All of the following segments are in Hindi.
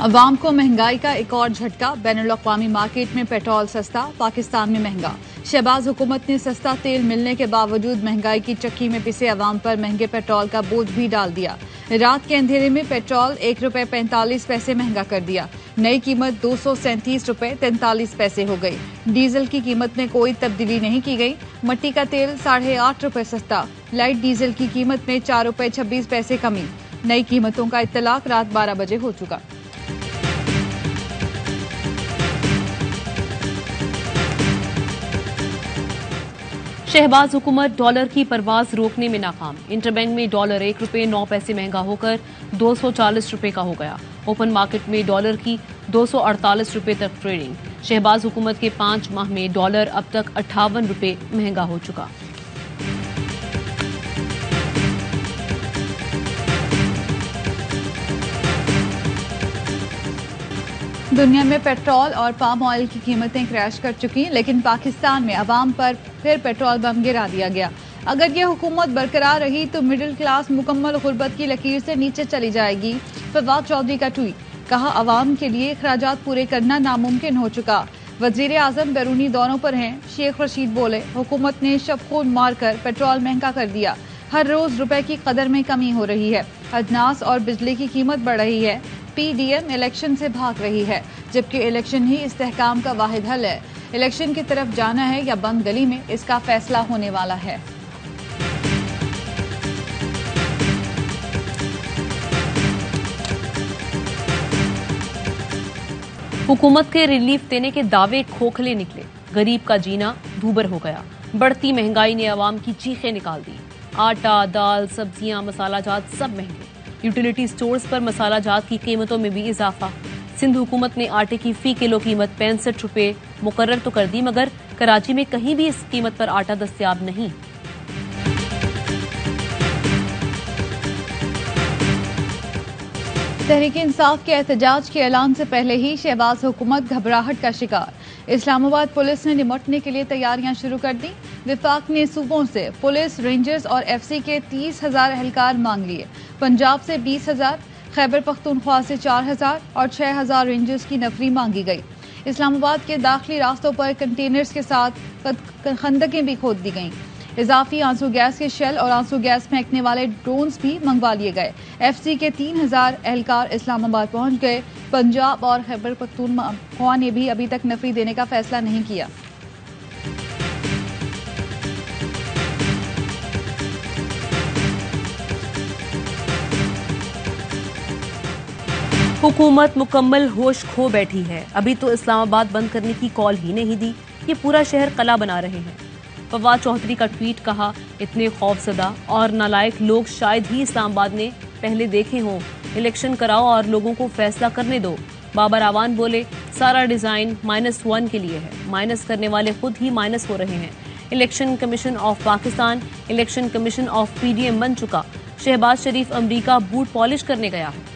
अवाम को महंगाई का एक और झटका। बैनुल-अक़वामी मार्केट में पेट्रोल सस्ता, पाकिस्तान में महंगा। शहबाज हुकूमत ने सस्ता तेल मिलने के बावजूद महंगाई की चक्की में पिसे अवाम पर महंगे पेट्रोल का बोझ भी डाल दिया। रात के अंधेरे में पेट्रोल ₹1.45 महंगा कर दिया। नई कीमत ₹237.43 हो गई। डीजल की कीमत में कोई तब्दीली नहीं की गई। मट्टी का तेल ₹8.5 सस्ता। लाइट डीजल की कीमत में ₹4.26 कमी। नई कीमतों का इत्तलाक रात 12 बजे हो चुका। शहबाज हुकूमत डॉलर की परवाज रोकने में नाकाम। इंटरबैंक में डॉलर ₹1.09 महंगा होकर ₹240 का हो गया। ओपन मार्केट में डॉलर की ₹248 तक ट्रेडिंग। शहबाज हुकूमत के 5 माह में डॉलर अब तक ₹58 महंगा हो चुका। दुनिया में पेट्रोल और पाम ऑयल की कीमतें क्रैश कर चुकी, लेकिन पाकिस्तान में अवाम पर फिर पेट्रोल बम गिरा दिया गया। अगर ये हुकूमत बरकरार रही तो मिडिल क्लास मुकम्मल गुर्बत की लकीर से नीचे चली जाएगी। फवाद चौधरी का ट्वीट, कहा अवाम के लिए अखराजात पूरे करना नामुमकिन हो चुका। वजीर आजम बैरूनी दौरों पर हैं। शेख रशीद बोले, हुकूमत ने शब खून मारकर पेट्रोल महंगा कर दिया। हर रोज रुपए की कदर में कमी हो रही है। अजनास और बिजली की कीमत बढ़ रही है। पीडीएम इलेक्शन से भाग रही है, जबकि इलेक्शन ही इस्तेहकाम का वाहिद हल है। इलेक्शन की तरफ जाना है या बंद गली में, इसका फैसला होने वाला है। हुकूमत के रिलीफ देने के दावे खोखले निकले। गरीब का जीना दूभर हो गया। बढ़ती महंगाई ने अवाम की चीखें निकाल दी। आटा, दाल, सब्जियां, मसाला जात सब महंगे। यूटिलिटी स्टोर्स पर मसाला जात की कीमतों में भी इजाफा। सिंध हुकूमत ने आटे की फी किलो कीमत ₹65 मुकर्रर तो कर दी, मगर कराची में कहीं भी इस कीमत पर आटा दस्तयाब नहीं। तहरीक इंसाफ के एहतजाज के ऐलान से पहले ही शहबाज हुकूमत घबराहट का शिकार। इस्लामाबाद पुलिस ने निपटने के लिए तैयारियां शुरू कर दी। विफाक ने सूबों से पुलिस, रेंजर्स और एफसी के 30,000 एहलकार मांग लिए। पंजाब से 20,000, खैबर पख्तूनख्वा से 4,000 और 6,000 रेंजर्स की नफरी मांगी गई। इस्लामाबाद के दाखिली रास्तों पर कंटेनर्स के साथ खंदकें भी खोद दी गईं। इजाफी आंसू गैस के शेल और आंसू गैस फेंकने वाले ड्रोन्स भी मंगवा लिए गए। एफसी के 3,000 एहलकार इस्लामाबाद पहुंच गए। पंजाब और खैबर पख्तूनख्वा ने भी अभी तक नफरी देने का फैसला नहीं किया। हुकूमत मुकम्मल होश खो बैठी है। अभी तो इस्लामाबाद बंद करने की कॉल ही नहीं दी, ये पूरा शहर कला बना रहे हैं। फवाद चौधरी का ट्वीट, कहा इतने खौफजदा और नालायक लोग शायद ही इस्लामाबाद ने पहले देखे हों। इलेक्शन कराओ और लोगों को फैसला करने दो। बाबर आवान बोले, सारा डिजाइन -1 के लिए है। माइनस करने वाले खुद ही माइनस हो रहे हैं। Election commission of Pakistan election commission of PDM बन चुका। शहबाज शरीफ अमरीका बूट पॉलिश करने गया है।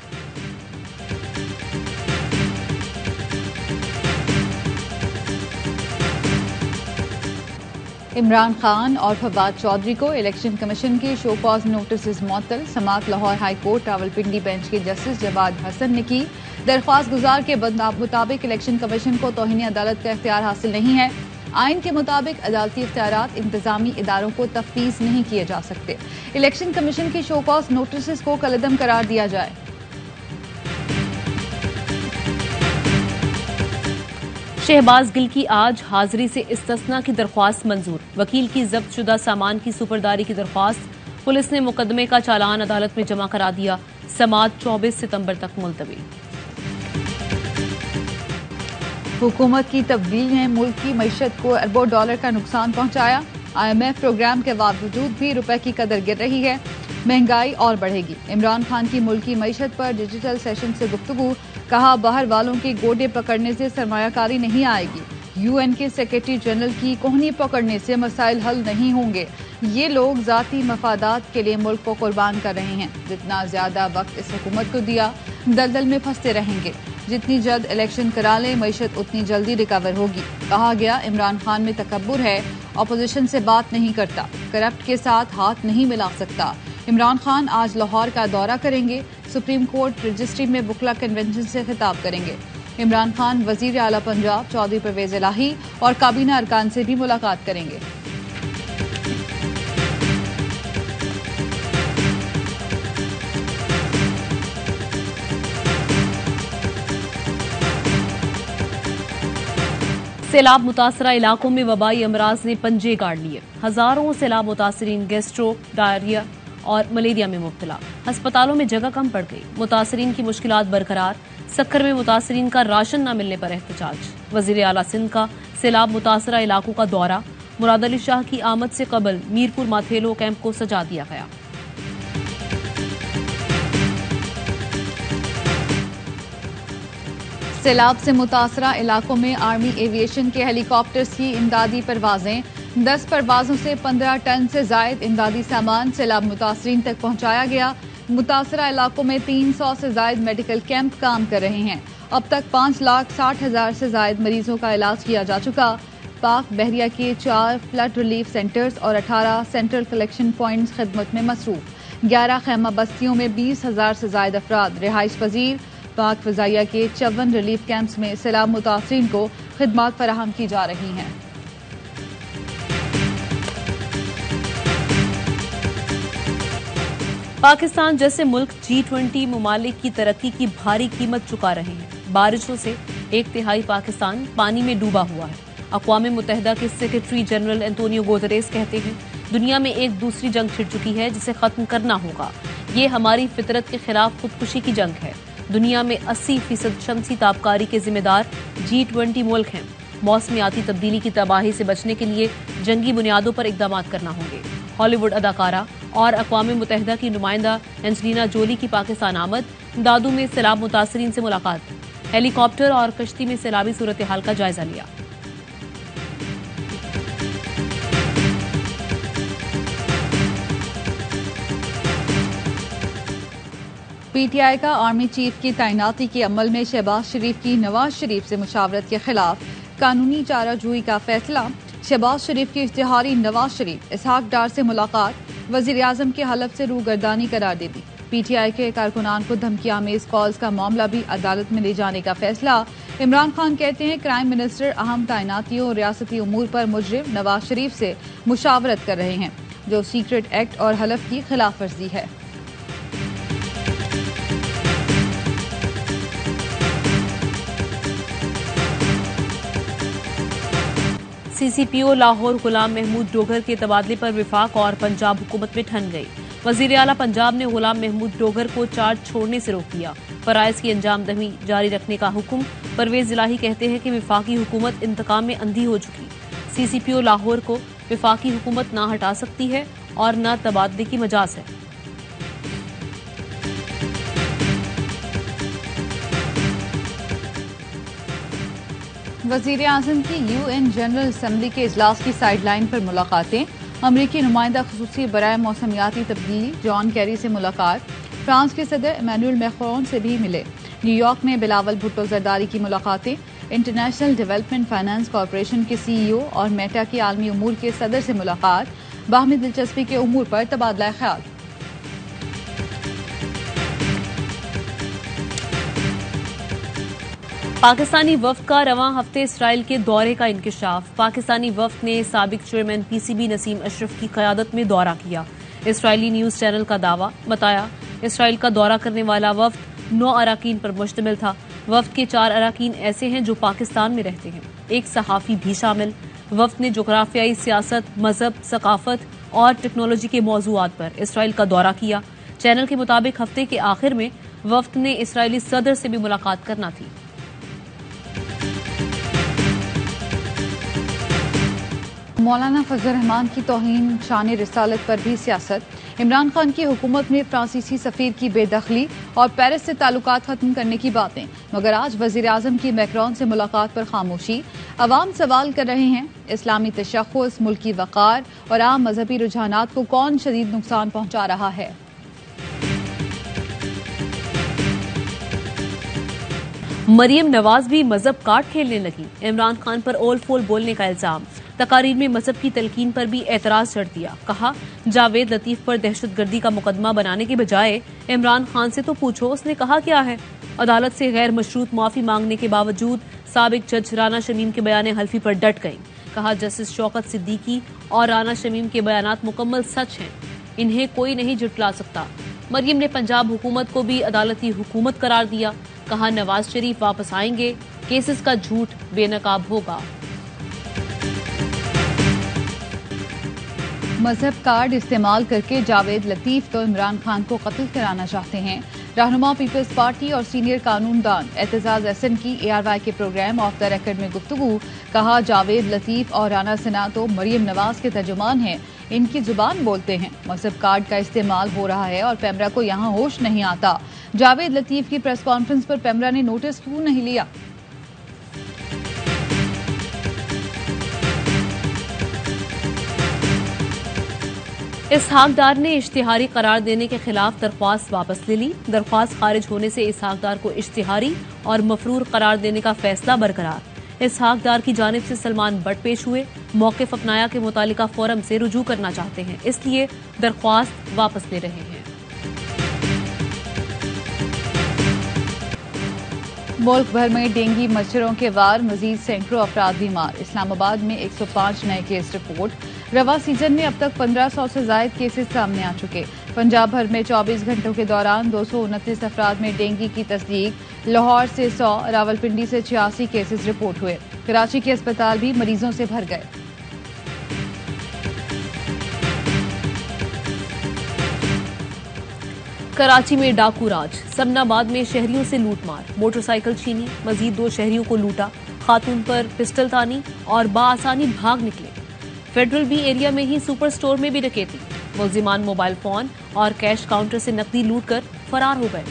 इमरान खान और फवाद चौधरी को इलेक्शन कमीशन के शो कॉज नोटिस मुअत्तल। समात Lahore high court Rawalpindi bench के जस्टिस जवाद हसन ने की। दरख्वास्त गुजार के मुताबिक इलेक्शन कमीशन को तौहीन अदालत का इख्तियार हासिल नहीं है। आइन के मुताबिक अदालती इख्तियारात इंतजामी इदारों को तफवीज नहीं किए जा सकते। इलेक्शन कमीशन के शो कॉज नोटिस को कलअदम करार दिया जाए। शहबाज गिल की आज हाजिरी से इस्तिस्ना की दरख्वास्त मंजूर। वकील की जब्त शुदा सामान की सुपरदारी की दरख्वास्त। पुलिस ने मुकदमे का चालान अदालत में जमा करा दिया। समात 24 सितंबर तक मुलतवी। हुकूमत की तब्दील ने मुल्क की मईशत को अरबों डॉलर का नुकसान पहुंचाया। IMF प्रोग्राम के बावजूद भी रुपए की कदर गिर रही है। महंगाई और बढ़ेगी। इमरान खान की मुल्की मईशत पर डिजिटल सेशन से गुफ्तगू, कहा बाहर वालों के गोडे पकड़ने से सरमायाकारी नहीं आएगी। UN के सेक्रेटरी जनरल की कोहनी पकड़ने से मसाइल हल नहीं होंगे। ये लोग जाती मफादात के लिए मुल्क को कुर्बान कर रहे हैं। जितना ज्यादा वक्त इस हुकूमत को दिया, दलदल में फंसते रहेंगे। जितनी जल्द इलेक्शन करा लें, मईशत उतनी जल्दी रिकवर होगी। कहा गया, इमरान खान में तकब्बुर है, अपोजिशन से बात नहीं करता, करप्ट के साथ हाथ नहीं मिला सकता। इमरान खान आज लाहौर का दौरा करेंगे। सुप्रीम कोर्ट रजिस्ट्री में बुकला कन्वेंशन से खिताब करेंगे। इमरान खान वजीर आला पंजाब चौधरी परवेज इलाही और काबीना अरकान से भी मुलाकात करेंगे। सैलाब मुतासरा इलाकों में वबाई अमराज ने पंजे गाड़ लिए। हजारों सैलाब मुतासरीन गैस्ट्रो, डायरिया और मलेरिया में मुब्तला। अस्पतालों में जगह कम पड़ गई। मुतासरीन की मुश्किलात बरकरार। सक्खर में मुतासरीन का राशन न मिलने पर एहतजाज। वजीर आला सिंध का सैलाब मुतासरा इलाकों का दौरा। मुराद अली शाह की आमद से कबल मीरपुर माथेलो कैंप को सजा दिया गया। सैलाब से मुतासरा इलाकों में आर्मी एविएशन के हेलीकॉप्टर्स की इमदादी परवाजें। 10 परवाजों से 15 टन से जायद इमदादी सामान सैलाब मुतासरीन तक पहुंचाया गया। मुतासरा इलाकों में 300 से जायद मेडिकल कैंप काम कर रहे हैं। अब तक 5,60,000 से जायद मरीजों का इलाज किया जा चुका। पाक बहरिया के 4 फ्लड रिलीफ सेंटर्स और 18 सेंट्रल कलेक्शन पॉइंट्स खिदमत में मसरूफ। 11 खैमा बस्तियों में 20,000 से जायद अफराद रिहाइश पजीर। पाक फजाइया के 54 रिलीफ कैंप्स में सैलाब मुतासरीन को खिदमात फराहम की जा रही हैं। पाकिस्तान जैसे मुल्क G20 ममालिक की तरक्की की भारी कीमत चुका रहे हैं। बारिशों से 1/3 पाकिस्तान पानी में डूबा हुआ है। अक़वाम मुत्तहिदा के सेक्रेटरी जनरल एंटोनियो गुतेरेस कहते हैं, दुनिया में एक दूसरी जंग छिड़ चुकी है जिसे खत्म करना होगा। ये हमारी फितरत के खिलाफ खुदकुशी की जंग है। दुनिया में 80% शमसी ताबकारी के जिम्मेदार G20 मुल्क हैं। मौसमियाती तब्दीली की तबाही से बचने के लिए जंगी बुनियादों पर इकदाम करना होंगे। हॉलीवुड अदाकारा और अक़वाम मुत्तहिदा की नुमाइंदा एंजेलिना जोली की पाकिस्तान आमद। दादू में सैलाब मुतासरीन से मुलाकात। हेलीकॉप्टर और कश्ती में सैलाबी सूरत हाल का जायजा लिया। पीटीआई का आर्मी चीफ की तैनाती के अमल में शहबाज शरीफ की नवाज शरीफ से मुशावरत के खिलाफ कानूनी चाराजोई का फैसला। शहबाज शरीफ की इश्तिहारी नवाज शरीफ इसहाक डार से मुलाकात वजीर आजम के हलफ से रूगर्दानी करार दे दी। पीटीआई के कारकुनान को धमकी आमेज कॉल्स का मामला भी अदालत में ले जाने का फैसला। इमरान खान कहते हैं प्राइम मिनिस्टर अहम तैनातियों और रियासती उमूर पर मुजरिम नवाज शरीफ से मुशावरत कर रहे हैं, जो सीक्रेट एक्ट और हलफ की खिलाफ वर्जी है। CCPO लाहौर गुलाम महमूद डोगर के तबादले पर विफाक और पंजाब हुकूमत में ठन गई। वजीर आला पंजाब ने गुलाम महमूद डोगर को चार्ज छोड़ने से रोक दिया। फराइज की अंजाम दही जारी रखने का हुक्म। परवेज इलाही कहते हैं कि विफाकी हुकूमत इंतकाम में अंधी हो चुकी। CCPO लाहौर को विफाकी हुकूमत ना हटा सकती है और न तबादले की मजाज है। वजीर आजम की UN जनरल असम्बली के इजलास की साइडलाइन पर मुलाकातें। अमरीकी नुमाइंदा खसूसी बराए मौसमियाती तब्दीली जॉन कैरी से मुलाकात। फ्रांस के सदर इमैनुअल मैक्रोन से भी मिले। न्यूयॉर्क में बिलावल भुट्टो जरदारी की मुलाकातें। इंटरनेशनल डेवलपमेंट फाइनेंस कॉरपोरेशन के CEO और मेटा के आलमी उमूर के सदर से मुलाकात। बाहमी दिलचस्पी के उमूर पर तबादला ख्याल। पाकिस्तानी वफ्द का रवां हफ्ते इसराइल के दौरे का इंकिशाफ। पाकिस्तानी वफ्द ने साबिक चेयरमैन PCB नसीम अशरफ की क़यादत में दौरा किया। इसराइली न्यूज चैनल का दावा बताया, इसराइल का दौरा करने वाला वफ्द 9 अराकीन पर मुश्तमिल था। वफ्द के 4 अराकीन ऐसे हैं जो पाकिस्तान में रहते हैं, एक सहाफ़ी भी शामिल। वफ्द ने जोग्राफियाई सियासत, मजहब, सकाफत और टेक्नोलॉजी के मौज़ूआत पर इसराइल का दौरा किया। चैनल के मुताबिक हफ्ते के आखिर में वफ्द ने इसराइली सदर से भी मुलाकात करना थी। मौलाना फजल रहमान की तौहीन शान रिसालत पर भी सियासत। इमरान खान की हुकूमत में फ्रांसीसी सफीर की बेदखली और पेरिस से ताल्लुकात खत्म करने की बातें, मगर आज वजीर आजम की मैक्रोन से मुलाकात पर खामोशी। अवाम सवाल कर रहे हैं, इस्लामी तशख़्ख़ुस, मुल्की वक़ार और आम मजहबी रुझानात को कौन शदीद नुकसान पहुंचा रहा है। मरियम नवाज भी मजहब कार्ड खेलने लगी। इमरान खान पर ओल फोल बोलने का इल्जाम। तकारीर में मजहब की तलकीन पर भी एतराज जड़ दिया। कहा, जावेद लतीफ पर दहशतगर्दी का मुकदमा बनाने के बजाय इमरान खान से तो पूछो उसने कहा क्या है। अदालत से गैर मशरूत माफी मांगने के बावजूद साबिक जज राना शमीम के बयान हल्फी पर डट गईं। कहा, जस्टिस शौकत सिद्दीकी और राना शमीम के बयानात मुकम्मल सच हैं, इन्हें कोई नहीं झुठला सकता। मरियम ने पंजाब हुकूमत को भी अदालती हुकूमत करार दिया। कहा, नवाज शरीफ वापस आएंगे, केसेस का झूठ बेनकाब होगा। मजहब कार्ड इस्तेमाल करके जावेद लतीफ तो इमरान खान को कत्ल कराना चाहते हैं। रहनुमा पीपल्स पार्टी और सीनियर कानूनदान एतजाज एहसन की ARY के प्रोग्राम ऑफ द रिकॉर्ड में गुफ्तगू। कहा, जावेद लतीफ और राना सिन्हा तो मरियम नवाज के तर्जुमान हैं, इनकी जुबान बोलते हैं। मजहब कार्ड का इस्तेमाल हो रहा है और पैमरा को यहाँ होश नहीं आता। जावेद लतीफ की प्रेस कॉन्फ्रेंस पर पैमरा ने नोटिस क्यों नहीं लिया? इसहाक डार ने इश्तिहारी करार देने के खिलाफ दरख्वास्त वापस ले ली। दरख्वास्त खारिज होने से इसहाक डार को इश्तिहारी और मफरूर करार देने का फैसला बरकरार। इसहाक डार की जानिब से सलमान बट पेश हुए, मौक़िफ़ अपनाया के मुतालिका फोरम से रुजू करना चाहते हैं, इसलिए दरख्वास्त वापस ले रहे हैं। मुल्क भर में डेंगू मच्छरों के वार, मजीद सैकड़ों अफराद बीमार। इस्लामाबाद में 105 नए केस रिपोर्ट। रवा सीजन में अब तक 1500 से ज्यादा केसेस सामने आ चुके। पंजाब भर में 24 घंटों के दौरान 229 अफराद में डेंगू की तस्दीक। लाहौर से 100, रावलपिंडी से 86 केसेस रिपोर्ट हुए। कराची के अस्पताल भी मरीजों से भर गए। कराची में डाकू राज, समनाबाद में शहरियों से लूटमार, मोटरसाइकिल छीनी, मजीद 2 शहरियों को लूटा, खातून पर पिस्टल तानी और बाआसानी भाग निकले। फेडरल बी एरिया में ही सुपर स्टोर में भी डकैती, मुल्जिमान मोबाइल फोन और कैश काउंटर से नकदी लूटकर फरार हो गए।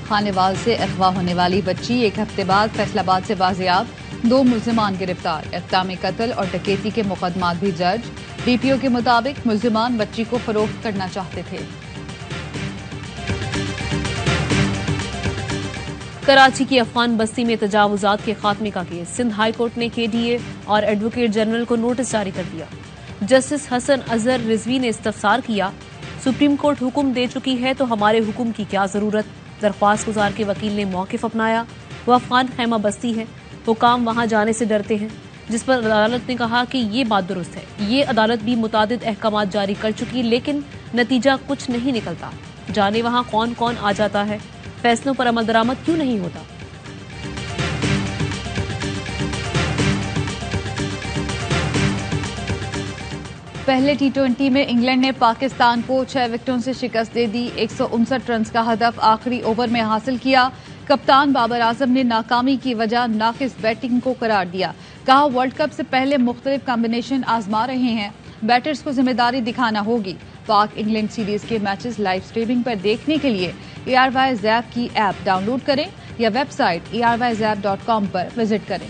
खानेवाल से अगवा होने वाली बच्ची 1 हफ्ते बाद फैसलाबाद से बाजियाब। 2 मुल्जिमान गिरफ्तार। इक़्ताम कत्ल और डकैती के मुकदमात भी दर्ज। DPO के मुताबिक मुल्जिमान बच्ची को फरोख्त करना चाहते थे। कराची की अफगान बस्ती में तजावुजात के खात्मे का केस। सिंध हाई कोर्ट ने KDA और एडवोकेट जनरल को नोटिस जारी कर दिया। जस्टिस हसन अजहर रिजवी ने इस्तफसार किया, सुप्रीम कोर्ट हुक्म दे चुकी है तो हमारे हुक्म की क्या जरूरत। दरख्वास्त गुजार के वकील ने मौक़िफ़ अपनाया। वो अफगान खैमा बस्ती है, हुकाम वहां जाने से डरते हैं, जिस पर अदालत ने कहा कि ये बात दुरुस्त है। ये अदालत भी मुतादिद अहकामात जारी कर चुकी, लेकिन नतीजा कुछ नहीं निकलता। जाने वहां कौन कौन आ जाता है, फैसलों पर अमल दरामद क्यों नहीं होता। पहले T20 में इंग्लैंड ने पाकिस्तान को 6 विकेटों से शिकस्त दे दी। 159 रन का हदफ आखिरी ओवर में हासिल किया। कप्तान बाबर आजम ने नाकामी की वजह नाकिस बैटिंग को करार दिया। कहा, वर्ल्ड कप से पहले मुख्तलिफ कॉम्बिनेशन आजमा रहे हैं, बैटर्स को जिम्मेदारी दिखाना होगी। पाक इंग्लैंड सीरीज के मैचेस लाइव स्ट्रीमिंग पर देखने के लिए ARY ज़ैप की ऐप डाउनलोड करें या वेबसाइट ARYZAP.com पर विजिट करें।